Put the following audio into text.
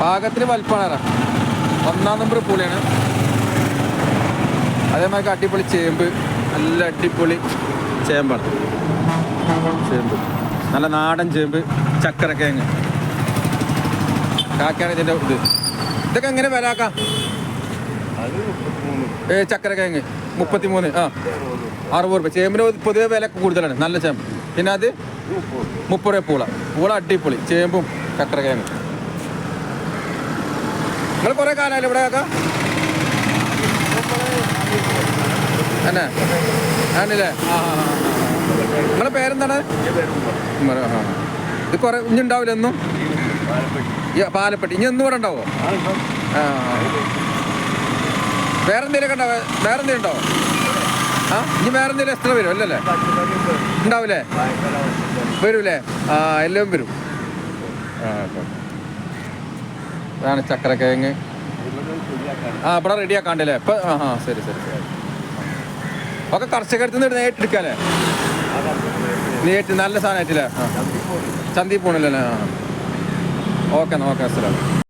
പാകത്തിന് വലിപ്പമാണ്. 1-ാം നമ്പർ പൂളിയാണ്. അതേമാതിരി അടിപൊളി ചേമ്പ്, നല്ല അടിപൊളി ചേമ്പാണ്. ചേമ്പ് നല്ല നാടൻ ചേമ്പ്, ചക്കരക്കിഴങ്ങ് കാക്കാണ് ഇതിൻ്റെ ഇത്. ഇതൊക്കെ എങ്ങനെ വിലയാക്കാം? ചക്കരക്കിഴങ്ങ് 33, 60 രൂപ. ചേമ്പിന് പൊതുവെ വില കൂടുതലാണ്, നല്ല ചേമ്പ്. പിന്നെ അത് 30 രൂപ പൂള. പൂള അടിപൊളി ചേമ്പും ചക്കരക്കിഴങ്ങ്. നിങ്ങൾ കുറേ കാലമല്ലേ ഇവിടെ ആക്കാം തന്നെ? ആണല്ലേ? നിങ്ങളെ പേരെന്താണ്? ഇത് കുറേ ഇനി ഉണ്ടാവില്ല എന്നും? പാലപ്പെട്ടി ഇനി എന്നും ഇവിടെ ഉണ്ടാവോ? വേറെന്തെങ്കിലുമൊക്കെ ഉണ്ടാവോ? വേറെന്തെങ്കിലും ഉണ്ടാവോ? ഇനി വേറെന്തെങ്കിലും എക്സ്ട്രാ വരും അല്ലല്ലേ? ഉണ്ടാവില്ലേ? വരൂല്ലേ? എല്ലാം വരും. അതാണ് ചക്കരക്കിഴങ്ങ്. ഇവിടെ റെഡിയാക്കാണ്ടല്ലേ ഇപ്പം? ശരി ശരി ശരി. ഒക്കെ കർഷകടുത്ത് നിന്ന് നേരിട്ടെടുക്കാല്ലേ? നേരിട്ട് നല്ല സാധനമായിട്ടില്ലേ? ചന്തി പോണില്ലല്ലേ? Okay okay. അസ്സലാം.